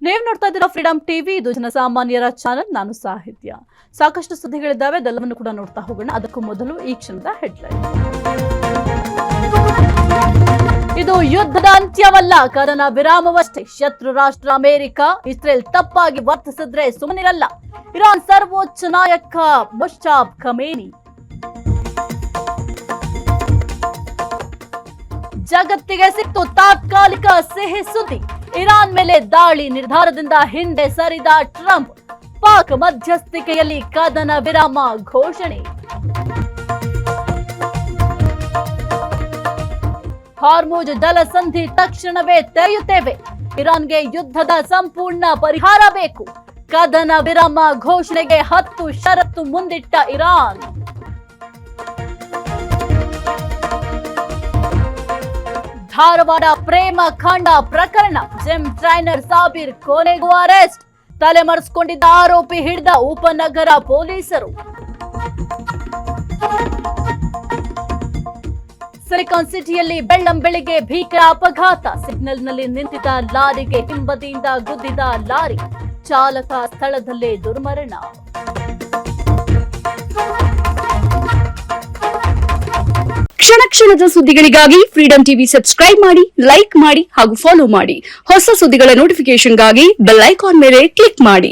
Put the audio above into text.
ನೀವು ನೋಡ್ತಾ ಇದ್ದೀರಾ ಫ್ರೀಡಂ ಟಿವಿ, ಇದು ಜನಸಾಮಾನ್ಯರ ಚಾನೆಲ್. ನಾನು ಸಾಹಿತ್ಯ. ಸಾಕಷ್ಟು ಸುದ್ದಿಗಳಿದ್ದಾವೆ, ಅದೆಲ್ಲವನ್ನು ಕೂಡ ನೋಡ್ತಾ ಹೋಗೋಣ. ಅದಕ್ಕೂ ಮೊದಲು ಈ ಕ್ಷಣದ ಹೆಡ್ಲೈನ್. ಇದು ಯುದ್ಧದ ಅಂತ್ಯವಲ್ಲ, ಕದನ ವಿರಾಮವಷ್ಟೇ. ಶತ್ರು ರಾಷ್ಟ್ರ ಅಮೆರಿಕ, ಇಸ್ರೇಲ್ ತಪ್ಪಾಗಿ ವರ್ತಿಸಿದ್ರೆ ಸುಮ್ಮನಿರಲ್ಲ. ಇರಾನ್ ಸರ್ವೋಚ್ಚ ನಾಯಕ ಮುಷ್ತಾಫ್ ಖಮೇನಿ. ಜಗತ್ತಿಗೆ ಸಿಕ್ತು ತಾತ್ಕಾಲಿಕ ಸಿಹಿ ಸುದ್ದಿ. ಇರಾನ್ ಮೇಲೆ ದಾಳಿ ನಿರ್ಧಾರದಿಂದ ಹಿಂದೆ ಸರಿದ ಟ್ರಂಪ್. ಪಾಕ್ ಮಧ್ಯಸ್ಥಿಕೆಯಲ್ಲಿ ಕದನ ವಿರಾಮ ಘೋಷಣೆ. ಹಾರ್ಮುಜ್ ಜಲಸಂಧಿ ತಕ್ಷಣವೇ ತೆರೆಯುತ್ತೇವೆ. ಇರಾನ್ಗೆ ಯುದ್ಧದ ಸಂಪೂರ್ಣ ಪರಿಹಾರ ಬೇಕು. ಕದನ ವಿರಾಮ ಘೋಷಣೆಗೆ 10 ಷರತ್ತು ಮುಂದಿಟ್ಟ ಇರಾನ್. ಧಾರವಾಡ ಪ್ರೇಮ ಕಾಂಡ ಪ್ರಕರಣ, ಜಿಮ್ ಟ್ರೈನರ್ ಸಾಬೀರ್ ಕೊನೆಗೂ ಅರೆಸ್ಟ್. ತಲೆಮರೆಸಿಕೊಂಡಿದ್ದ ಆರೋಪಿ ಹಿಡಿದ ಉಪನಗರ ಪೊಲೀಸರು. ಸಿಲಿಕಾನ್ ಸಿಟಿಯಲ್ಲಿ ಬೆಳ್ಳಂಬೆಳಿಗ್ಗೆ ಭೀಕರ ಅಪಘಾತ. ಸಿಗ್ನಲ್ನಲ್ಲಿ ನಿಂತಿದ್ದ ಲಾರಿಗೆ ಹಿಂಬದಿಯಿಂದ ಗುದ್ದಿದ ಲಾರಿ. ಚಾಲಕ ಸ್ಥಳದಲ್ಲೇ ದುರ್ಮರಣ. ಕ್ಷಣ ಕ್ಷಣದ ಸುದ್ದಿಗಳಿಗಾಗಿ ಫ್ರೀಡಂ ಟಿವಿ ಸಬ್ಸ್ಕ್ರೈಬ್ ಮಾಡಿ, ಲೈಕ್ ಮಾಡಿ ಹಾಗೂ ಫಾಲೋ ಮಾಡಿ. ಹೊಸ ಸುದ್ದಿಗಳ ನೋಟಿಫಿಕೇಶನ್ಗಾಗಿ ಬೆಲ್ ಐಕಾನ್ ಮೇಲೆ ಕ್ಲಿಕ್ ಮಾಡಿ.